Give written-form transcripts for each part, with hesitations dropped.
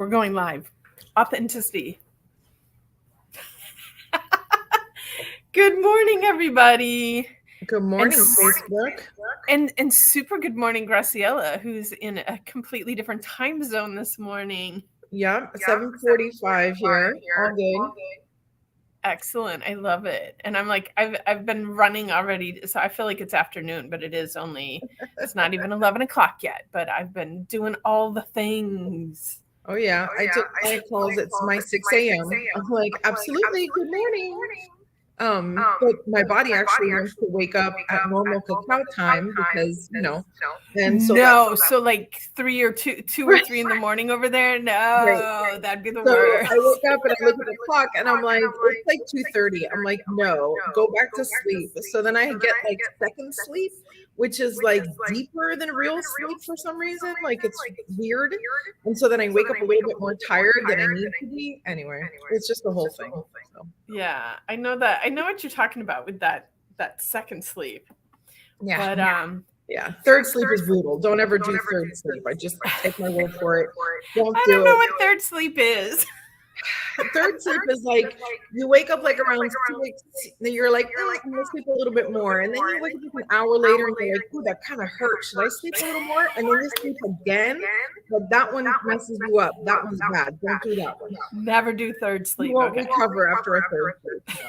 We're going live. Authenticity. Good morning, everybody. Good morning, Facebook. And super good morning, Gracietta, who's in a completely different time zone this morning. Yeah, 7:45 here. All good. Excellent. I love it. And I'm like, I've been running already, so I feel like it's afternoon, but it's not even 11 o'clock yet, but I've been doing all the things. Oh yeah, I took my calls. It's my 6 a.m. I'm like, absolutely, good morning. But my body actually wants to wake up at normal cacao time because, and so so like 3 or 2 or 3 in the morning over there. No, right. That'd be the worst. I wake up and I look at the clock and I'm like, it's like 2:30. I'm like, no, go back to sleep. So then I get like second sleep, which is like deeper than real sleep for some reason. Like it's weird. And so then I wake up a little bit more tired than I need to be. Anyway, it's just the whole thing. So. Yeah, I know that. I know what you're talking about with that second sleep. Yeah. But yeah, third sleep is brutal. Don't ever do third sleep. I just take my word for it. I don't know what third sleep is. Third sleep is like you wake up like around 6, then you're like, I'm gonna sleep a little bit more, and then you wake up an hour later and you're like, oh, that kind of hurts. Should I sleep a little more? And then you sleep again, but that one messes you up. That one's bad. Don't do that one. Never do third sleep. You won't recover after a third sleep. So.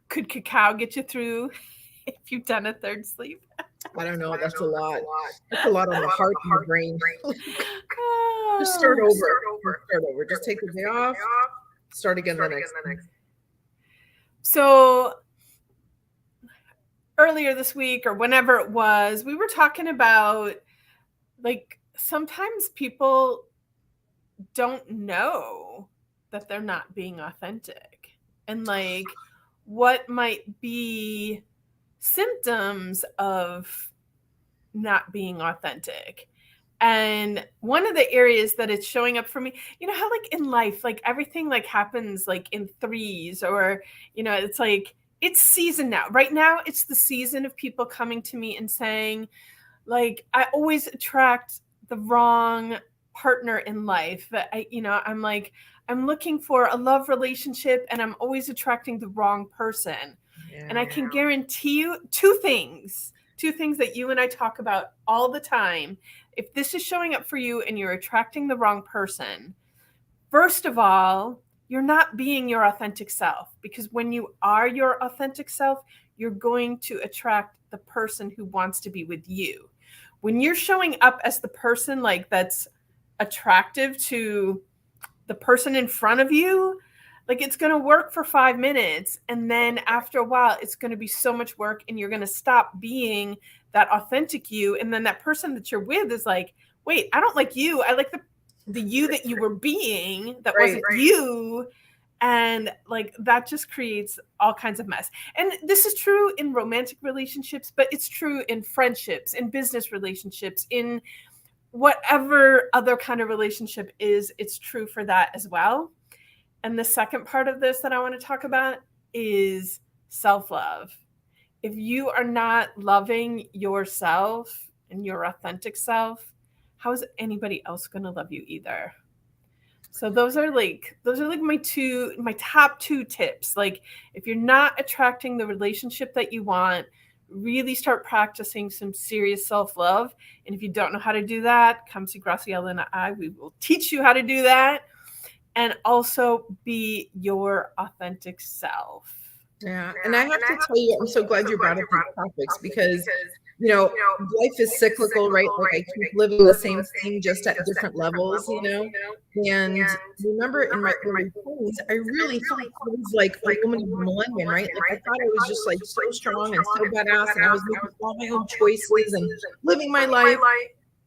Could cacao get you through if you've done a third sleep? I don't know. That's a lot. That's a lot on the heart and the brain. Just start over. Just take the day off. Start again the next. So earlier this week or whenever it was, we were talking about like sometimes people don't know that they're not being authentic, and like what might be symptoms of not being authentic. And one of the areas that it's showing up for me, how like in life, like everything like happens like in threes, or, it's like, it's season now. Right now, it's the season of people coming to me and saying, like, I always attract the wrong partner in life. That I'm like, I'm looking for a love relationship and I'm always attracting the wrong person. Yeah. And I can guarantee you two things that you and I talk about all the time. If this is showing up for you and you're attracting the wrong person, first of all, you're not being your authentic self, because when you are your authentic self, you're going to attract the person who wants to be with you. When you're showing up as the person like that's attractive to the person in front of you, like it's going to work for 5 minutes. And then after a while, it's going to be so much work and you're going to stop being that authentic you. And then that person that you're with is like, wait, I don't like you. I like the you that you were being that wasn't you. And like that just creates all kinds of mess. And this is true in romantic relationships, but it's true in friendships, in business relationships, in whatever other kind of relationship is, it's true for that as well. And the second part of this that I want to talk about is self-love. If you are not loving yourself and your authentic self, how is anybody else going to love you either? So those are like my top 2 tips. Like if you're not attracting the relationship that you want, really start practicing some serious self-love. And if you don't know how to do that, come see Graciella and I. We will teach you how to do that. And also be your authentic self. Yeah. And I have to tell you, I'm so glad you brought up these topics because, life is cyclical, right? Like I keep living the same thing just at different levels, And remember in my early 20s, I really thought I was like a woman of the millennium, right? Like I thought I was just like so strong and so badass, and I was making all my own choices and living my life.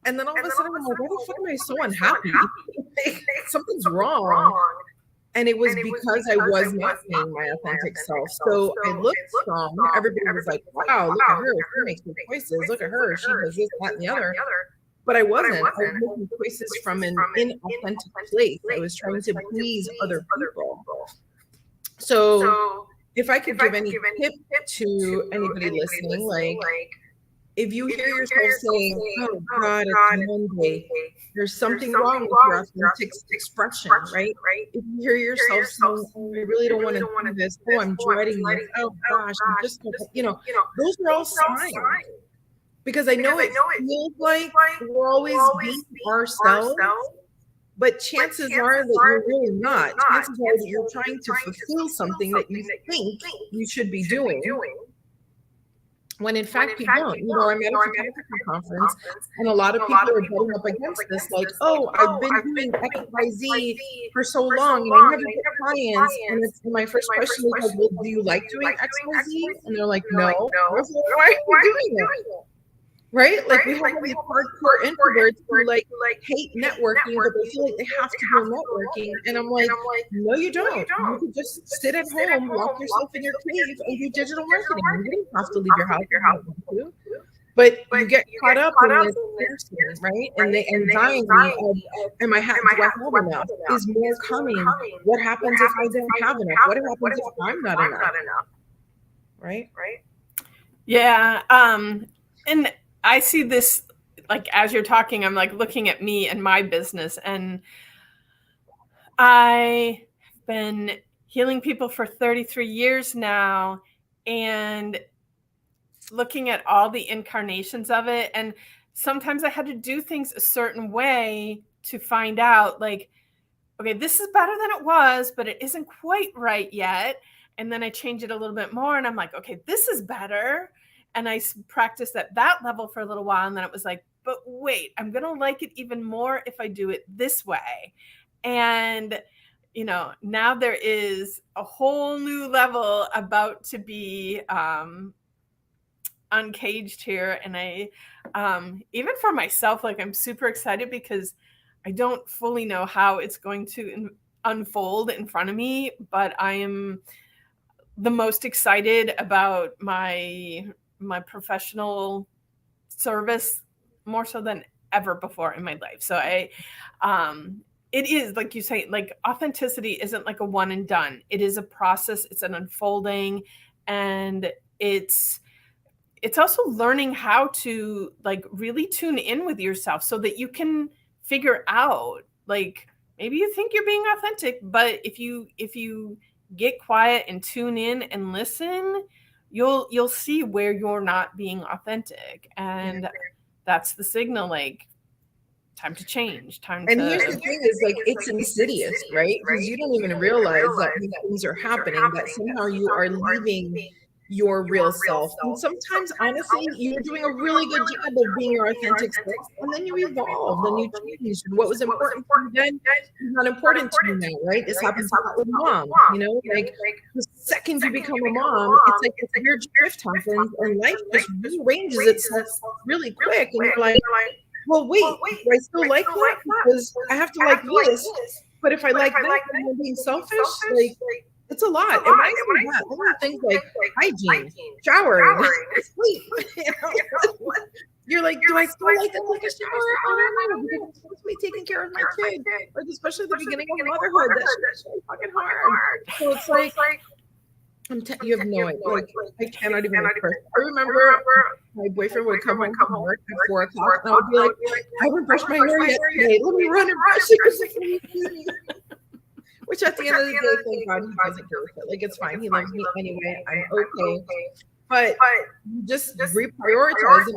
And then all of a sudden, I'm like, why the fuck am I so unhappy? Something's wrong. And it was because I was not being my authentic self. So I looked strong. Everybody was like, wow, look at her. She makes good choices. Look at her. She does this, that, and the other. But I wasn't. I was making choices from an inauthentic place. I was trying to please other people. So if I could give any tip to anybody listening, like, if you hear yourself saying, oh God, it's Monday, there's something wrong with your authentic expression, right? If you hear yourself saying, oh, I really don't want to do this, oh, I'm dreading this, oh gosh, I just, those are all signs. Because I know it feels like we're always being ourselves, but chances are that you're really not. Chances are that you're trying to fulfill something that you think you should be doing, when in fact you don't. I'm at a photography conference, and a lot of people are butting up against this, like, oh, I've been doing XYZ for so long, and I never get clients. And my first question is like, well, do you like doing XYZ? And they're like, no. Why are you doing it? Right? Like, we have these hardcore introverts who like hate networking, but they feel like they have to go networking. And I'm like, no, you don't. You can just sit at home, lock yourself in your cave, and do digital marketing. You don't have to leave your house if you don't want to. But you get caught up in this person, right? And the anxiety of, do I have enough? Is more coming? What happens if I don't have enough? What happens if I'm not enough? Right? Yeah. And I see this, like, as you're talking, I'm like looking at me and my business, and I've been healing people for 33 years now, and looking at all the incarnations of it. And sometimes I had to do things a certain way to find out, like, okay, this is better than it was, but it isn't quite right yet. And then I change it a little bit more, and I'm like, okay, this is better. And I practiced at that level for a little while. And then it was like, but wait, I'm going to like it even more if I do it this way. And, now there is a whole new level about to be uncaged here. And I, even for myself, like, I'm super excited because I don't fully know how it's going to unfold in front of me, but I am the most excited about my professional service more so than ever before in my life. So it is, like you say, like, authenticity isn't like a one and done. It is a process. It's an unfolding, and it's also learning how to, like, really tune in with yourself so that you can figure out, like, maybe you think you're being authentic, but if you get quiet and tune in and listen, you'll see where you're not being authentic, and that's the signal, like, time to change, and here's the thing is, like, it's insidious, right? Because you don't even realize that these things are happening, that somehow you are leaving your real self. And sometimes, honestly, you're doing a really good job of being your authentic self, and then you evolve, and you change. And what was important for you then is not important to you now, right? This happens a lot with mom, like, the second you become a mom, it's like this weird shift happens, and life just rearranges itself really quick, and you're like, well, wait, do I still like that? Because I have to like this, but if I like that, then I'm being selfish. Like, it's a lot. And when I say that, all the things like hygiene, showering, sleep, you're like, do I still like to take a shower? I don't know, because I'm supposed to be taking care of my kid, like, especially at the beginning of motherhood. That's really fucking hard. So it's like, you have no idea. Like, I cannot even express. I remember my boyfriend would come home from work at 4 o'clock, and I would be like, I haven't brushed my hair yet today. Let me run and brush it. Which at the end of the day, thank God he doesn't care with it. Like, it's fine. He loves me anyway. I'm okay. But you just reprioritize it.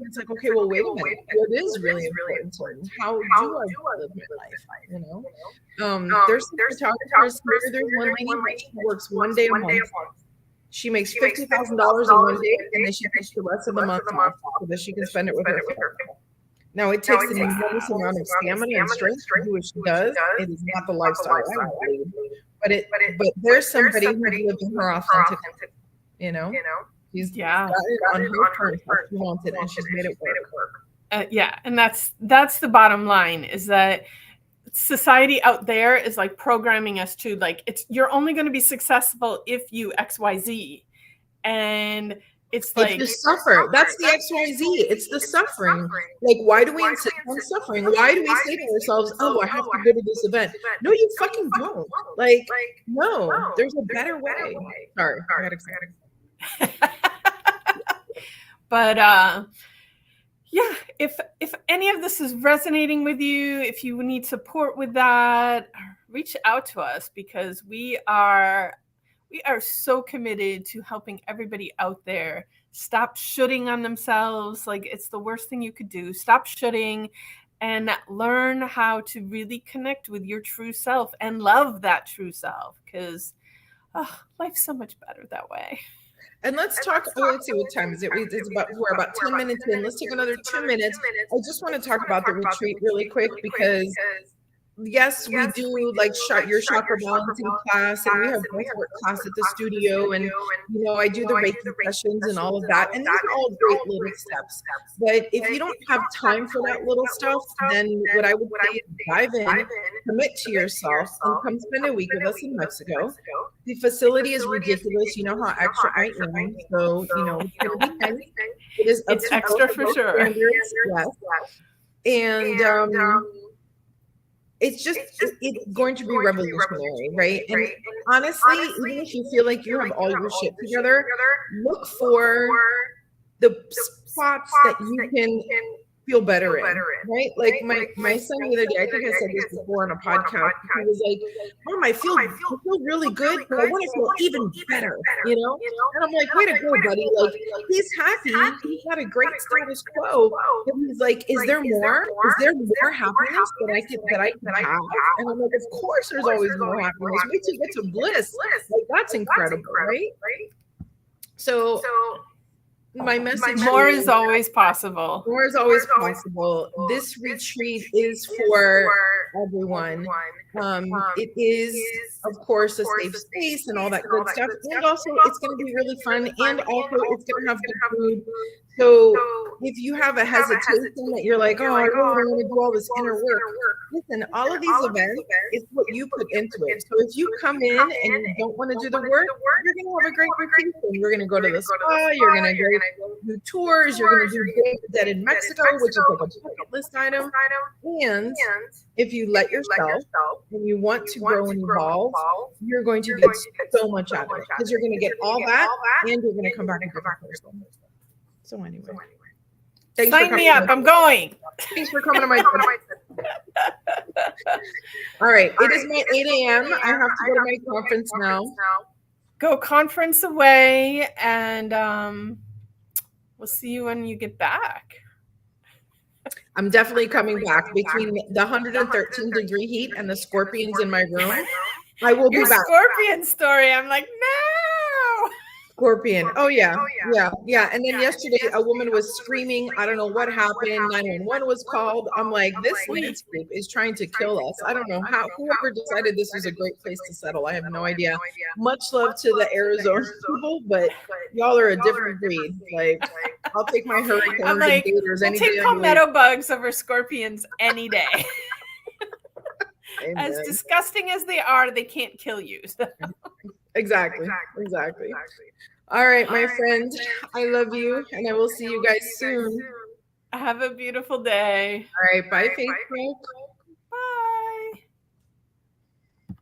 It's like, okay, well, wait a minute. What is really important to me? How do I live my life? There's some photographers here. There's one lady who works one day a month. She makes $50,000 in one day, and then she takes the rest of the month off so that she can spend it with her family. Now, it takes an enormous amount of stamina and strength to do what she does. It is not the lifestyle I want to lead. But there's somebody who's living her authentic, She's got it on her terms. She wants it, and she's made it work. Yeah, and that's the bottom line, is that society out there is, like, programming us to, like, you're only going to be successful if you XYZ, and it's like, if you suffer. That's the XYZ. It's the suffering. Like, why do we insist on suffering? Why do we say to ourselves, oh, I have to go to this event? No, you fucking don't. Like, no, there's a better way. Sorry, I got excited. But yeah, if any of this is resonating with you, if you need support with that, reach out to us, because we are so committed to helping everybody out there stop shooting on themselves. Like, it's the worst thing you could do. Stop shooting and learn how to really connect with your true self and love that true self, because life's so much better that way. And let's talk. Let's see, what time is it? We're about 10 minutes in. Let's take another 2 minutes. I just want to talk about the retreat really quick, because yes, we do like your chakra balancing class, and we have breathwork class at the studio, and I do the Reiki sessions and all of that, and these are all great little steps. But if you don't have time for that little stuff, then what I would say is dive in, commit to yourself, and come spend a week with us in Mexico. The facility is ridiculous. You know how extra I am, so it is it's extra for sure. Yes. And it's going to be revolutionary, right? And honestly, even if you feel like you have all your shit together, look for the spots that you can feel better in, right? Like my son the other day, I think I said this before on a podcast, he was like, Mom, I feel really good, but I want to feel even better, And I'm like, way to go, buddy. Like, he's happy, he's got a great status quo, and he's like, is there more? Is there more happiness that I can have? And I'm like, of course there's always more happiness. Wait till you get to bliss. Like, that's incredible, right? So my message: more is always possible. More is always possible. This retreat is for everyone. It is, of course, a safe space and all that good stuff. And also, it's going to be really fun. And also, it's going to have good food. So if you have a hesitation that you're like, oh, I really don't want to do all this inner work, listen, all of these events is what you put into it. So if you come in and you don't want to do the work, you're going to have a great vacation. You're going to go to the spa, you're going to do tours, you're going to do Day of the Dead in Mexico, which is like a bucket list item. And if you let yourself and you want to grow and evolve, you're going to get so much out of it, because you're going to get all that and you're going to come back and different person. So anyway, sign me up. I'm going. Thanks for coming to my All right. It is my 8 a.m. I have to go to my conference now. Go conference away, and we'll see you when you get back. I'm definitely coming back. Between the 113-degree heat and the scorpions in my room, I will be back. Scorpion story. I'm like, no. Scorpion. Oh yeah. And then yesterday a woman was screaming. I don't know what happened. 911 was called. I'm like, this landscape is trying to kill us. I don't know how. Whoever decided this was a great place to settle, I have no idea. Much love to the Arizona people, but y'all are a different breed. Like, I'll take my hurricanes and gators any day. Take palmetto bugs over scorpions any day. As disgusting as they are, they can't kill you. So. Exactly. All right, my friend. I love you, and I will see you guys soon. Have a beautiful day. All right, bye, Facebook.